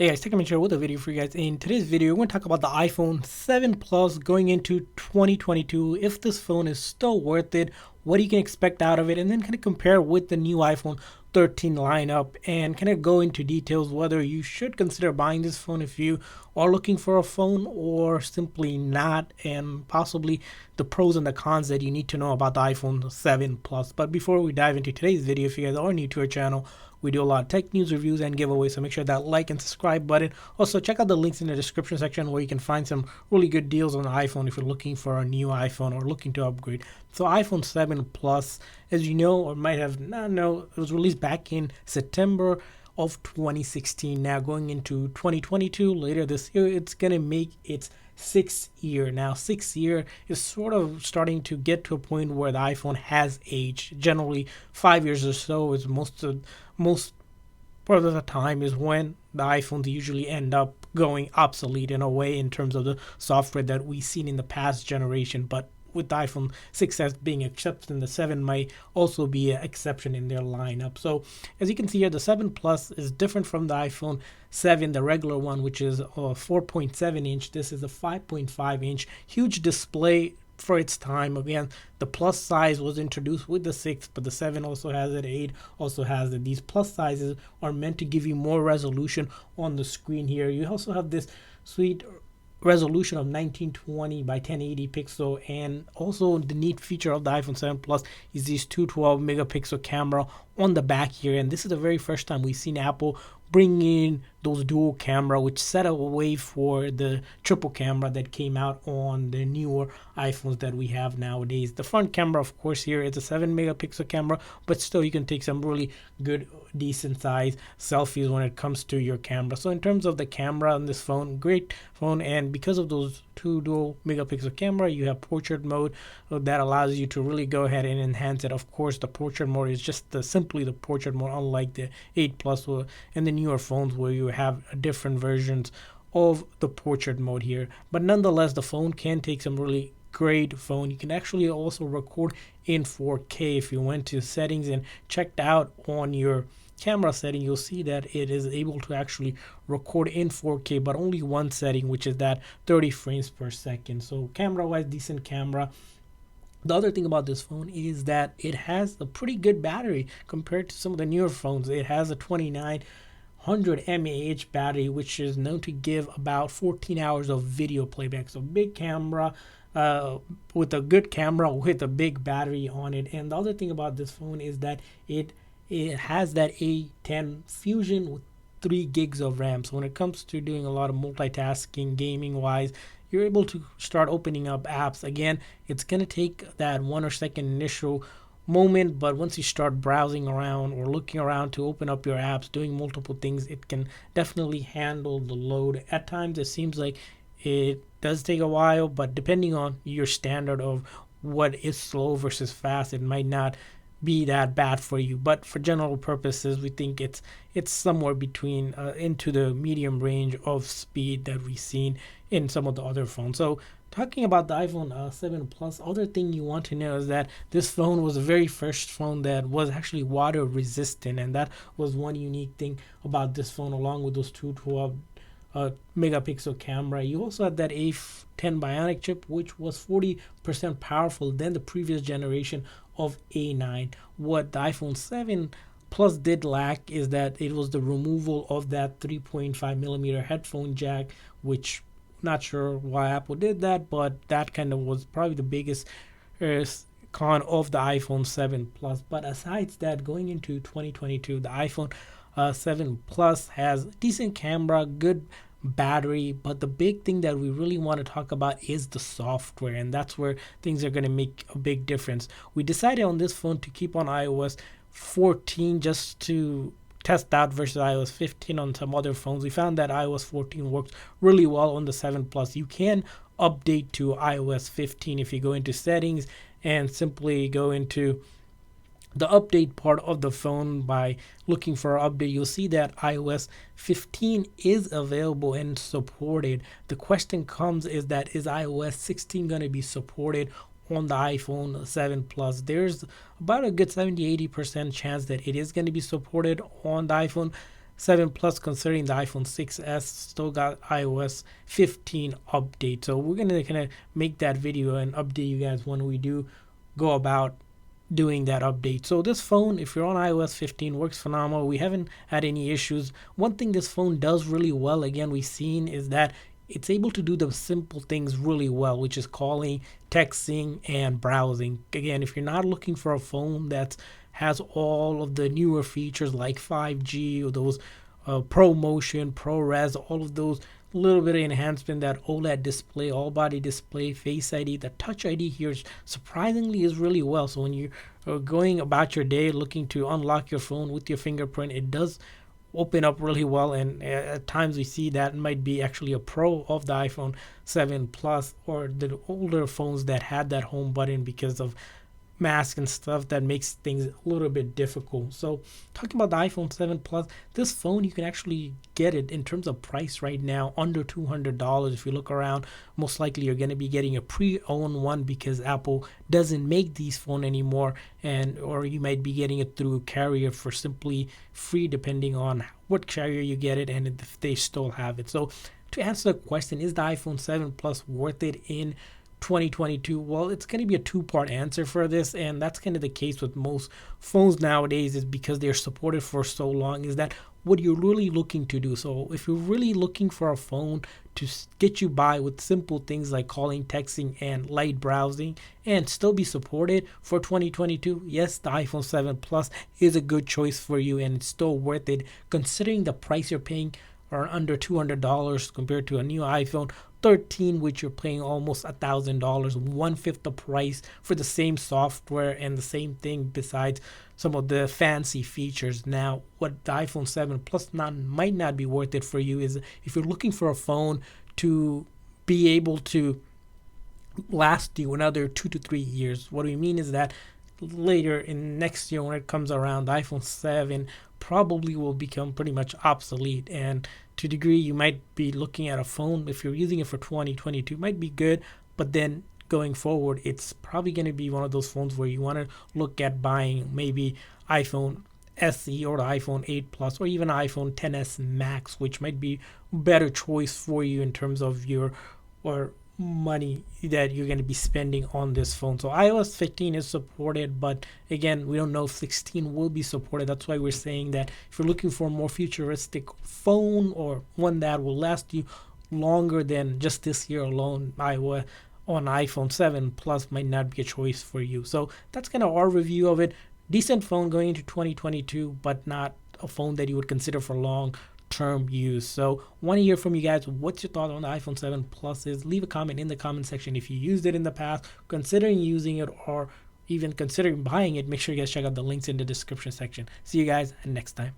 Hey guys, Technomentary with a video for you guys. In today's video, we're going to talk about the iPhone 7 Plus going into 2022. If this phone is still worth it, what you can expect out of it, and then kind of compare with the new iPhone 13 lineup and kind of go into details whether you should consider buying this phone if you are looking for a phone or simply not, and possibly the pros and the cons that you need to know about the iPhone 7 Plus. But before we dive into today's video, if you guys are new to our channel, we do a lot of tech news, reviews, and giveaways, so make sure that like and subscribe button. Also, check out the links in the description section where you can find some really good deals on the iPhone if you're looking for a new iPhone or looking to upgrade. So iPhone 7 Plus, as you know or might have not know, it was released back in September of 2016. Now going into 2022, later this year, it's going to make its 6th year. Now 6th year is sort of starting to get to a point where the iPhone has aged. Generally 5 years or so is most part of the time is when the iPhones usually end up going obsolete in a way in terms of the software that we've seen in the past generation. But with the iPhone 6s being accepted, the 7 might also be an exception in their lineup. So as you can see here, the 7 Plus is different from the iPhone 7, the regular one, which is a 4.7 inch. This is a 5.5 inch, huge display for its time. Again, the plus size was introduced with the 6, but the 7 also has it, 8 also has it. These plus sizes are meant to give you more resolution on the screen here. You also have this sweet resolution of 1920 by 1080 pixel, and also the neat feature of the iPhone 7 Plus is this 212 megapixel camera on the back here. And this is the very first time we've seen Apple bring in those dual camera, which set a way for the triple camera that came out on the newer iPhones that we have nowadays. The front camera, of course, here is a 7 megapixel camera, but still you can take some really good, decent size selfies when it comes to your camera. So in terms of the camera on this phone, great phone. And because of those two dual megapixel camera, you have portrait mode that allows you to really go ahead and enhance it. Of course, the portrait mode is just simply the portrait mode, unlike the 8 Plus and the newer phones where you have different versions of the portrait mode here. But nonetheless, the phone can take some really great phone. You can actually also record in 4K. If you went to settings and checked out on your camera setting, you'll see that it is able to actually record in 4K, but only one setting, which is that 30 frames per second. So camera wise, decent camera. The other thing about this phone is that it has a pretty good battery compared to some of the newer phones. It has a 2900 mAh battery, which is known to give about 14 hours of video playback. So big camera, with a good camera with a big battery on it. And the other thing about this phone is that it has that A10 Fusion with 3 gigs of RAM. So when it comes to doing a lot of multitasking, gaming wise, you're able to start opening up apps. Again, it's going to take that 1 or second initial moment, but once you start browsing around or looking around to open up your apps, doing multiple things, it can definitely handle the load. At times it seems like it does take a while, but depending on your standard of what is slow versus fast, it might not be that bad for you. But for general purposes, we think it's somewhere between into the medium range of speed that we've seen in some of the other phones. So talking about the iPhone 7 Plus, other thing you want to know is that this phone was the very first phone that was actually water resistant, and that was one unique thing about this phone, along with those 212 megapixel camera. You also had that A10 Bionic chip, which was 40% powerful than the previous generation of A9. What the iPhone 7 Plus did lack is that it was the removal of that 3.5 millimeter headphone jack, which not sure why Apple did that, but that kind of was probably the biggest con of the iPhone 7 Plus. But aside that, going into 2022, the iPhone 7 Plus has decent camera, good battery, but the big thing that we really want to talk about is the software, and that's where things are going to make a big difference. We decided on this phone to keep on iOS 14 just to test out versus iOS 15 on some other phones. We found that iOS 14 works really well on the 7 Plus. You can update to iOS 15 if you go into settings and simply go into the update part of the phone by looking for an update. You'll see that iOS 15 is available and supported. The question comes is that is iOS 16 going to be supported on the iPhone 7 Plus? There's about a good 70-80% chance that it is going to be supported on the iPhone 7 Plus, considering the iPhone 6s still got iOS 15 update. So we're gonna kind of make that video and update you guys when we do go about doing that update. So this phone, if you're on iOS 15, works phenomenal. We haven't had any issues. One thing this phone does really well, again, we've seen, is that it's able to do the simple things really well, which is calling, texting, and browsing. Again, if you're not looking for a phone that has all of the newer features like 5G or those Pro Motion, Pro Res, all of those little bit of enhancement, that OLED display, all body display, Face ID, the Touch ID here surprisingly is really well. So when you are going about your day looking to unlock your phone with your fingerprint, it does open up really well, and at times we see that might be actually a pro of the iPhone 7 Plus or the older phones that had that home button because of mask and stuff that makes things a little bit difficult. So talking about the iPhone 7 Plus, this phone, you can actually get it in terms of price right now under $200. If you look around, most likely you're going to be getting a pre-owned one because Apple doesn't make these phones anymore, and or you might be getting it through a carrier for simply free depending on what carrier you get it and if they still have it. So to answer the question, is the iPhone 7 Plus worth it in 2022? Well, it's going to be a two-part answer for this, and that's kind of the case with most phones nowadays, is because they're supported for so long, is that what you're really looking to do. So if you're really looking for a phone to get you by with simple things like calling, texting, and light browsing and still be supported for 2022, yes, the iPhone 7 Plus is a good choice for you, and it's still worth it considering the price you're paying are under $200 compared to a new iPhone 13, which you're paying almost $1,000, 1/5 the price for the same software and the same thing besides some of the fancy features. Now, what the iPhone 7 Plus might not be worth it for you is if you're looking for a phone to be able to last you another 2 to 3 years. What we mean is that later in next year when it comes around, the iPhone 7 probably will become pretty much obsolete, and to a degree you might be looking at a phone, if you're using it for 2022, might be good, but then going forward it's probably going to be one of those phones where you want to look at buying maybe iPhone SE or the iPhone 8 Plus or even iPhone 10s Max, which might be a better choice for you in terms of your or money that you're going to be spending on this phone. So iOS 15 is supported, but again, we don't know if 16 will be supported. That's why we're saying that if you're looking for a more futuristic phone or one that will last you longer than just this year alone, iOS on iPhone 7 Plus might not be a choice for you. So that's kind of our review of it. Decent phone going into 2022, but not a phone that you would consider for long term use. So want to hear from you guys. What's your thought on the iPhone 7 Plus is? Leave a comment in the comment section if you used it in the past, considering using it, or even considering buying it. Make sure you guys check out the links in the description section. See you guys next time.